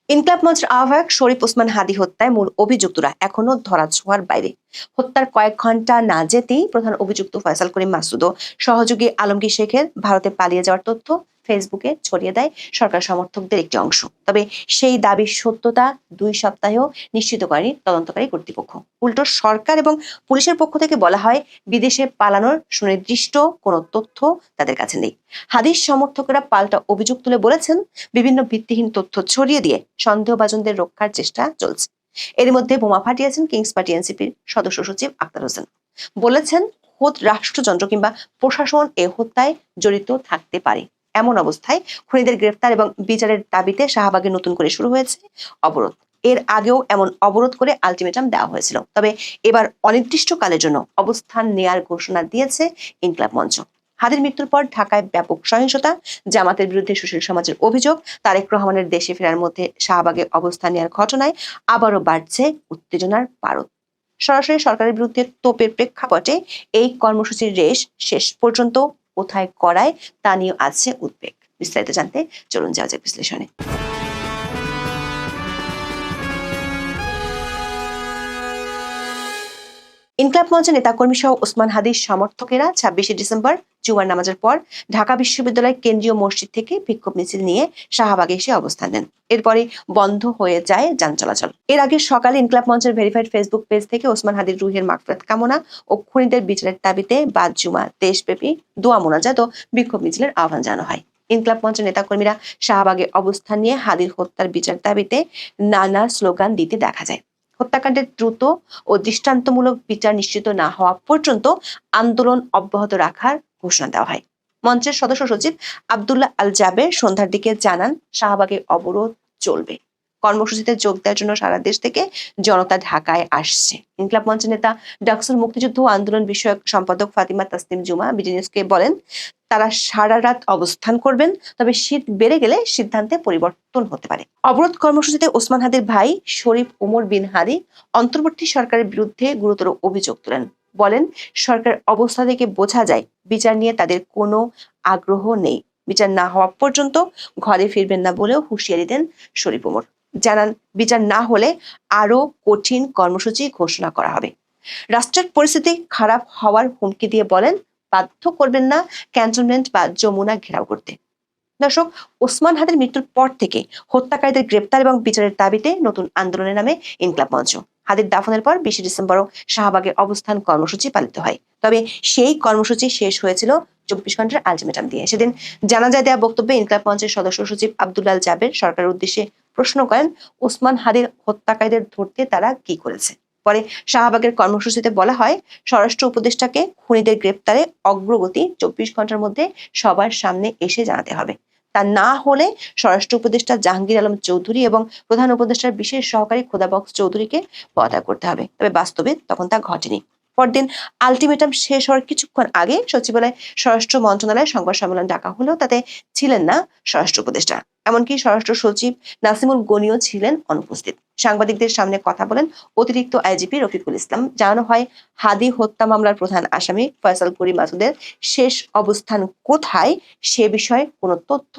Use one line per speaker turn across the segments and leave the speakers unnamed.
ইনকিলাব মঞ্চের আহ্বায়ক শরীফ ওসমান হাদী হত্যায় মূল অভিযুক্তরা এখনো ধরাছোঁয়ার বাইরে। হত্যার কয়েক ঘন্টা না যেতেই প্রধান অভিযুক্ত ফয়সাল করিম মাসুদ ও সহযোগী আলমগীর শেখের ভারতে পালিয়ে যাওয়ার তথ্য ফেসবুকে ছড়িয়ে দেয় সরকার সমর্থকদের একটি অংশ। তবে সেই দাবির সত্যতা 2 সপ্তাহেও নিশ্চিত করেনি তদন্তকারী কর্তৃপক্ষ। উল্টো সরকার এবং পুলিশের পক্ষ থেকে বলা হয়, বিদেশে পালানোর সুনির্দিষ্ট কোনো তথ্য তাদের কাছে নেই। হাদীর সমর্থকেরা পাল্টা অভিযোগ তুলে বলেছেন, বিভিন্ন ভিত্তিহীন তথ্য ছড়িয়ে দিয়ে সন্দেহভাজনদের রক্ষার চেষ্টা চলছে। এর মধ্যে বোমা ফাটিয়েছেন কিংস পার্টি এনসিপির সদস্য সচিব আক্তার হোসেন। বলেছেন, খোদ রাষ্ট্রযন্ত্র কিংবা প্রশাসন এ হত্যায় জড়িত থাকতে পারে। এমন অবস্থায় খুনিদের গ্রেফতার এবং বিচারের দাবিতে শাহবাগে নতুন করে শুরু হয়েছে অবরোধ। এর আগেও এমন অবরোধ করে আলটিমেটাম দেওয়া হয়েছিল। তবে এবার অনির্দিষ্টকালের জন্য অবস্থান নেয়ার ঘোষণা দিয়েছে ইনকিলাব মঞ্চ। হাদীর মৃত্যুর পর ঢাকায় ব্যাপক সহিংসতা, জামাতের বিরুদ্ধে সুশীল সমাজের অভিযোগ, তারেক রহমানের দেশে ফেরার মধ্যে শাহবাগে অবস্থান নেওয়ার ঘটনায় আবারও বাড়ছে উত্তেজনার পারদ। সরাসরি সরকারের বিরুদ্ধে তোপের প্রেক্ষাপটে এই কর্মসূচির রেশ শেষ পর্যন্ত কোথায় করায় তা নিয়ে আছে উদ্বেগ। বিস্তারিত জানতে চলুন যাওয়া যাক বিশ্লেষণে। ইনকিলাব মঞ্চের নেতাকর্মী সহ ওসমান হাদীর সমর্থকেরা 26শে ডিসেম্বর জুমার নামাজের পর ঢাকা বিশ্ববিদ্যালয়ের কেন্দ্রীয় মসজিদ থেকে বিক্ষোভ মিছিল নিয়ে শাহবাগে এসে অবস্থান নেন। এরপরে বন্ধ হয়ে যায় যান চলাচল। এর আগে সকালে ইনকিলাব মঞ্চের ভেরিফাইড ফেসবুক পেজ থেকে ওসমান হাদীর রুহের মাগফিরাত কামনা ও খুনিদের বিচারের দাবিতে বাদ জুমা দেশব্যাপী দোয়া মোনাজাত ও বিক্ষোভ মিছিলের আহ্বান জানানো হয়। ইনকিলাব মঞ্চের নেতাকর্মীরা শাহবাগে অবস্থান নিয়ে হাদীর হত্যার বিচার দাবিতে নানা স্লোগান দিতে দেখা যায়। হত্যাকাণ্ডের দ্রুত ও দৃষ্টান্তমূলক বিচার নিশ্চিত না হওয়া পর্যন্ত আন্দোলন অব্যাহত রাখার ঘোষণা দেওয়া হয়। মঞ্চের সদস্য সচিব আব্দুল্লাহ আল জাবের সন্ধ্যার দিকে জানান, শাহবাগে অবরোধ চলবে। কর্মসূচিতে যোগ দেওয়ার জন্য সারা দেশ থেকে জনতা ঢাকায় আসছে। ইনকিলাব মঞ্চের নেতা ডাকসুল মুক্তিযুদ্ধ ও আন্দোলন বিষয়ক সম্পাদক ফাতিমা তাসনিম জুমা বিডিনিউজকে বলেন, তারা সারা রাত অবস্থান করবেন, তবে শীত বেড়ে গেলে সিদ্ধান্তে পরিবর্তন হতে পারে। অবরোধ কর্মসূচিতে ওসমান হাদীর ভাই শরীফ ওমর বিন হাদী অন্তর্বর্তী সরকারের বিরুদ্ধে গুরুতর অভিযোগ তোলেন। বলেন, সরকার অবস্থা থেকে বোঝা যায় বিচার নিয়ে তাদের কোনো আগ্রহ নেই। বিচার না হওয়া পর্যন্ত ঘরে ফিরবেন না বলেও হুঁশিয়ারি দেন শরীফ ওমর। জানান, বিচার না হলে আরো কঠিন কর্মসূচি ঘোষণা করা হবে। রাষ্ট্রের পরিস্থিতি খারাপ হওয়ার হুমকি দিয়ে বলেন, বাধ্য করবেন না ক্যান্টনমেন্ট বা যমুনা ঘেরাও করতে। দর্শক, ওসমান হাদীর মৃত্যুর পর থেকে হত্যাকারীদের গ্রেপ্তার এবং বিচারের দাবিতে নতুন আন্দোলনের নামে ইনকিলাব মঞ্চ। হাদীর দাফনের পর 20 ডিসেম্বরও শাহবাগে অবস্থান কর্মসূচি পালিত হয়। তবে সেই কর্মসূচি শেষ হয়েছিল 24 ঘন্টার আলটিমেটাম দিয়ে। সেদিন জানাজায় দেওয়া বক্তব্যে ইনকিলাব মঞ্চের সদস্য সচিব আব্দুল্লাহ আল জাবের সরকারের উদ্দেশ্যে প্রশ্ন করেন, ওসমান হাদীর হত্যাকারীদের ধরতে তারা কি করেছে। পরে শাহবাগের কর্মসূচিতে বলা হয়, স্বরাষ্ট্র উপদেষ্টাকে খুনিদের গ্রেপ্তারে অগ্রগতি 24 ঘন্টার মধ্যে সবার সামনে এসে জানাতে হবে। তা না হলে স্বরাষ্ট্র উপদেষ্টা জাহাঙ্গীর আলম চৌধুরী এবং প্রধান উপদেষ্টার বিশেষ সহকারী খোদাবক্স চৌধুরীকে পদত্যাগ করতে হবে। তবে বাস্তবে তখন তা ঘটেনি। পরদিন আলটিমেটাম শেষ হওয়ার কিছুক্ষণ আগে সচিবালয় স্বরাষ্ট্র মন্ত্রণালয়ে সংবাদ সম্মেলন ডাকা হলেও তাতে ছিলেন না স্বরাষ্ট্র উপদেষ্টা। এমনকি স্বরাষ্ট্র সচিব নাসিমুল গনিও ছিলেন অনুপস্থিত। সাংবাদিকদের সামনে কথা বলেন অতিরিক্ত আইজিপি রফিকুল ইসলাম। জানানো হয়, হাদী হত্যা মামলার প্রধান আসামি ফয়সাল করিম মাসুদের শেষ অবস্থান কোথায় সে বিষয়ে কোনো তথ্য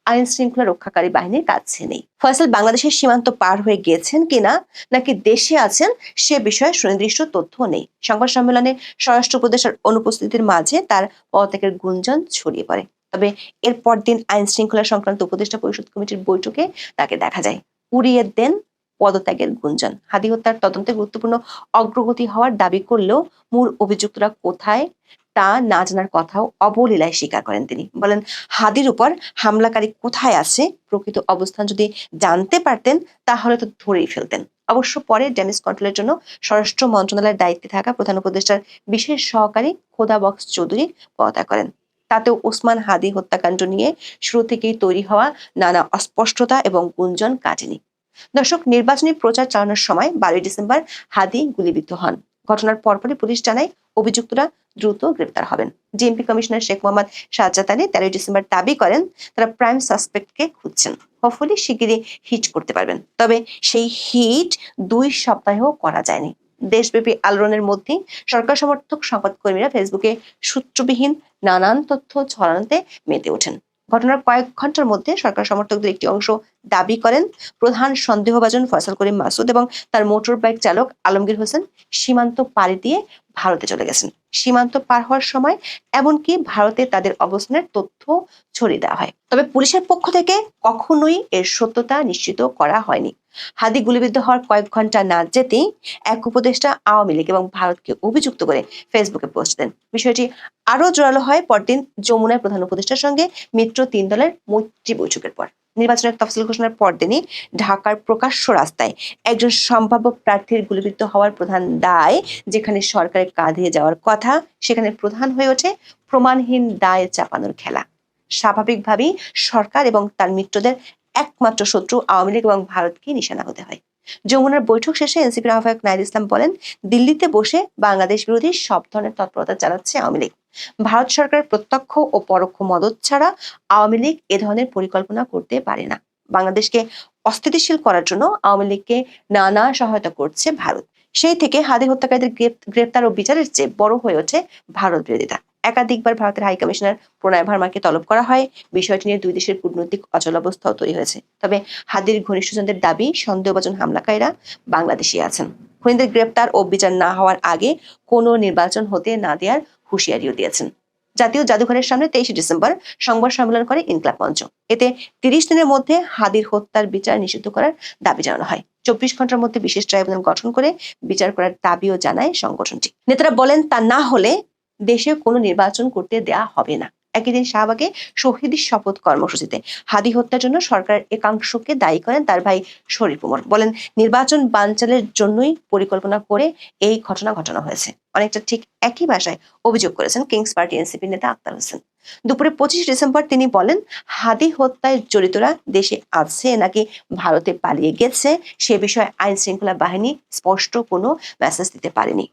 আইন শৃঙ্খলা রক্ষাকারী বাহিনীর কাছে নেই। ফয়সাল বাংলাদেশের সীমান্ত পার হয়ে গিয়েছেন কিনা নাকি দেশে আছেন সে বিষয়ে সুনির্দিষ্ট তথ্য নেই। সংবাদ সম্মেলনে স্বরাষ্ট্র উপদেষ্টার অনুপস্থিতির মাঝে তার পদত্যাগের গুঞ্জন ছড়িয়ে পড়ে। তবে এর পরদিন আইন শৃঙ্খলা সংক্রান্ত উপদেষ্টা পরিষদ কমিটির বৈঠকে তাকে দেখা যায়। উড়িয়ে দেন পদত্যাগের গুঞ্জন। হাদী হত্যার তদন্তে গুরুত্বপূর্ণ অগ্রগতি হওয়ার দাবি করলেও মূল অভিযুক্তরা কোথায় তা না জানার কথাও অবলীলায় স্বীকার করেন তিনি। বলেন, হাদীর উপর হামলাকারী কোথায় আছে প্রকৃত অবস্থান যদি জানতে পারতেন তাহলে তো ধরেই ফেলতেন। অবশ্য পরে ড্যামেজ কন্ট্রোলের জন্য স্বরাষ্ট্র মন্ত্রণালয়ের দায়িত্বে থাকা প্রধান উপদেষ্টার বিশেষ সহকারী খোদাবক্স চৌধুরী পদত্যাগ করেন। তাতেও ওসমান হাদী হত্যাকাণ্ড নিয়ে শুরু থেকেই তৈরি হওয়া নানা অস্পষ্টতা এবং গুঞ্জন কাটেনি। দর্শক, নির্বাচনী প্রচার চালানোর সময় 12 ডিসেম্বর হাদী গুলিবিদ্ধ হন। ঘটনার পরপরই পুলিশ জানায় অভিযুক্তরা দ্রুত গ্রেপ্তার হবেন। DMP commissioner Sheikh Mohammad Sajjad Ali 13 December দাবি করেন, তারা প্রাইম সাসপেক্টকে খুঁজছেন। হোপফুলি শিগগিরই হিট করতে পারবেন। তবে সেই হিট 2 সপ্তাহেও করা যায়নি। দেশব্যাপী আলোড়নের মধ্যে সরকার সমর্থক সংবাদকর্মীরা ফেসবুকে সূত্রবিহীন নানান তথ্য ছড়ানোতে মেতে ওঠেন। ঘটনার কয়েক ঘন্টার মধ্যে সরকার সমর্থকদের একটি অংশ দাবি করেন প্রধান সন্দেহভাজন ফয়সাল করিম মাসুদ এবং তার মোটর বাইক চালক আলমগীর হোসেন সীমান্ত পাড়ি দিয়ে ভারতে চলে গেছেন। সীমান্ত পার হওয়ার সময় এমনকি ভারতে তাদের অবস্থানের তথ্য ছড়িয়ে দেওয়া হয়। তবে পুলিশের পক্ষ থেকে কখনোই এর সত্যতা নিশ্চিত করা হয়নি। হাদি গুলিবিদ্ধ হওয়ার কয়েক ঘন্টা না যেতেই এক উপদেষ্টা আওয়ামী লীগ এবং ভারতকে অভিযুক্ত করে ফেসবুকে পোস্ট দেন। বিষয়টি আরো জোরালো হয় পরদিন যমুনায় প্রধান উপদেষ্টার সঙ্গে মিত্র ৩ দলের মৈত্রী বৈঠকের পর। নির্বাচনের তফসিল ঘোষণার পরদিনই ঢাকার প্রকাশ্য রাস্তায় একজন সম্ভাব্য প্রার্থীর গুলিবিদ্ধ হওয়ার প্রধান দায় যেখানে সরকারের কাঁধে যাওয়ার কথা, সেখানে প্রধান হয়ে ওঠে প্রমাণহীন দায় চাপানোর খেলা। স্বাভাবিকভাবেই সরকার এবং তার মিত্রদের একমাত্র শত্রু আওয়ামী লীগ এবং ভারতকে নিশানা হতে হয়। যমুনার বৈঠক শেষে এনসিপির আহ্বায়ক নাহিদ ইসলাম বলেন, দিল্লিতে বসে বাংলাদেশ বিরোধী সব ধরনের তৎপরতা চালাচ্ছে আওয়ামী লীগ। ভারত সরকারের প্রত্যক্ষ ও পরোক্ষ মদত ছাড়া আওয়ামী লীগ এ ধরনের পরিকল্পনা করতে পারে না। বাংলাদেশকে অস্থিতিশীল করার জন্য আওয়ামী লীগকে নানা সহায়তা করছে ভারত। সেই থেকে হাদি হত্যাকারীদের গ্রেপ্তার ও বিচারের চেয়ে বড় হয়ে ওঠে ভারত বিরোধিতা। একাধিকবার ভারতের হাই কমিশনার প্রণয় ভার্মাকে তলব করা হয়। বিষয়টি নিয়ে দুই দেশের কূটনৈতিক অচলাবস্থাও তৈরি হয়েছে। তবে হাদির ঘনিষ্ঠজনদের দাবি, সন্দেহভাজন হামলাকারীরা বাংলাদেশে আছেন। খুনিদের গ্রেপ্তার ও বিচার না হওয়ার আগে কোনো নির্বাচন হতে না দেওয়ার হুঁশিয়ারিও দিয়েছেন। জাতীয় জাদুঘরের সামনে 23 ডিসেম্বর সংবাদ সম্মেলন করে ইনকলাব মঞ্চ। এতে 30 দিনের মধ্যে হাদির হত্যার বিচার নিষিদ্ধ করার দাবি জানানো হয়। 24 ঘন্টার মধ্যে বিশেষ ট্রাইব্যুনাল গঠন করে বিচার করার দাবিও জানায় সংগঠনটি। নেতারা বলেন, তা না হলে দেশে কোনো নির্বাচন করতে দেয়া হবে না। একই দিন শাহবাগে শহীদ শপথ কর্মসূচিতে হাদি হত্যার জন্য সরকারের একাংশকে দায়ী করেন তার ভাই শরীফ ওমর। বলেন, নির্বাচন বানচালের জন্যই পরিকল্পনা করে এই ঘটনা ঘটানো হয়েছে। অনেকটা ঠিক একই ভাষায় অভিযোগ করেছেন কিংস পার্টি এনসিপি নেতা আক্তার হোসেন। দুপুরে 25 ডিসেম্বর তিনি বলেন, হাদি হত্যায় জড়িতরা দেশে আছে নাকি ভারতে পালিয়ে গেছে সে বিষয়ে আইন শৃঙ্খলা বাহিনী স্পষ্ট কোনো মেসেজ দিতে পারেনি।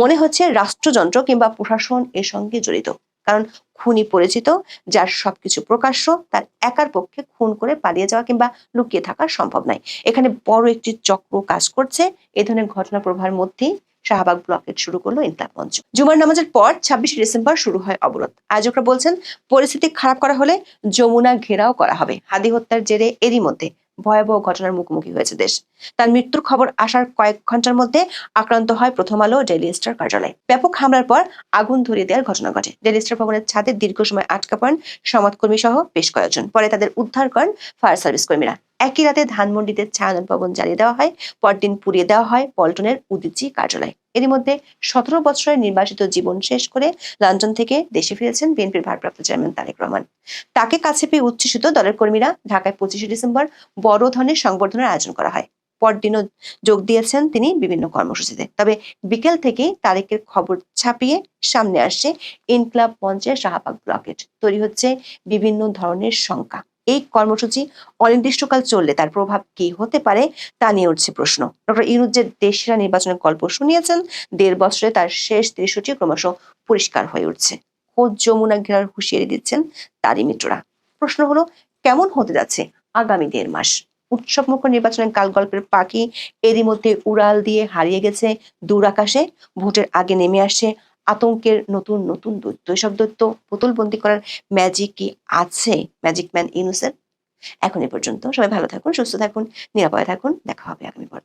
মনে হচ্ছে রাষ্ট্রযন্ত্র কিংবা প্রশাসন এর সঙ্গে জড়িত। কারণ খুনি পরিচিত, যার সবকিছু প্রকাশ্য, তার একার পক্ষে খুন করে পালিয়ে যাওয়া কিংবা লুকিয়ে থাকা সম্ভব নয়। এখানে বড় একটি চক্র কাজ করছে। এ ধরনের ঘটনা প্রবাহের মধ্যেই শাহবাগ ব্লকেট শুরু করলো ইনকলাব মঞ্চ। জুমার নামাজের পর 26 ডিসেম্বর শুরু হয় অবরোধ। আয়োজকরা বলছেন, পরিস্থিতি খারাপ করা হলে যমুনা ঘেরাও করা হবে। হাদি হত্যার জেরে এরই মধ্যে ভয়াবহ ঘটনার মুখোমুখি হয়েছে দেশ। তার মৃত্যুর খবর আসার কয়েক ঘন্টার মধ্যে আক্রান্ত হয় প্রথম আলো ডেইলি স্টার কার্যালয়। ব্যাপক হামলার পর আগুন ধরিয়ে দেওয়ার ঘটনা ঘটে। ডেইলি স্টার ভবনের ছাদে দীর্ঘ সময় আটকা পড়েন সমাজকর্মী সহ বেশ কয়েকজন। পরে তাদের উদ্ধার করেন ফায়ার সার্ভিস কর্মীরা। একই রাতে ধানমন্ডিতে ছায়ানট ভবন জ্বালিয়ে দেওয়া হয়। পরদিন পুড়িয়ে দেওয়া হয় পল্টনের উদীচী কার্যালয়। এরই মধ্যে 17 বছরের নির্বাসিত জীবন শেষ করে লন্ডন থেকে দেশে ফিরেছেন বিএনপির ভারপ্রাপ্ত চেয়ারম্যান তারেক রহমান। তাকে কাছে পেয়ে উচ্ছ্বসিত দলের কর্মীরা। ঢাকায় 25 ডিসেম্বর বড় ধরনের সংবর্ধনার আয়োজন করা হয়। পরদিনও যোগ দিয়েছেন তিনি বিভিন্ন কর্মসূচিতে। তবে বিকেল থেকেই তারেকের খবর ছাপিয়ে সামনে আসছে ইনকলাব মঞ্চের শাহবাগ ব্লকেট। তৈরি হচ্ছে বিভিন্ন ধরনের শঙ্কা। এই কর্মসূচি অনির্দিষ্টকাল চললে তার প্রভাব কি হতে পারে তা নিয়ে উঠছে প্রশ্ন। ডক্টর ইউনূস যে দেশসেরা নির্বাচনের গল্প শুনিয়েছেন, 1.5 বছরে তার শেষ দৃশ্যটি ক্রমশ পরিষ্কার হয়ে উঠছে। খোদ যমুনা ঘেরার হুঁশিয়ারি দিচ্ছেন তারই মিত্ররা। প্রশ্ন হলো, কেমন হতে যাচ্ছে আগামী 1.5 মাস? উৎসবমুখর নির্বাচনের কালগল্পের পাখি এরই মধ্যে উড়াল দিয়ে হারিয়ে গেছে দূর আকাশে। ভোটের আগে নেমে আসছে আতঙ্কের নতুন নতুন দৈত্য। এসব দৈত্য বোতলবন্দি করার ম্যাজিক কি আছে ম্যাজিক ম্যান ইউনূসের? এখন এ পর্যন্ত। সবাই ভালো থাকুন, সুস্থ থাকুন, নিরাপদে থাকুন। দেখা হবে আগামী পর্বে।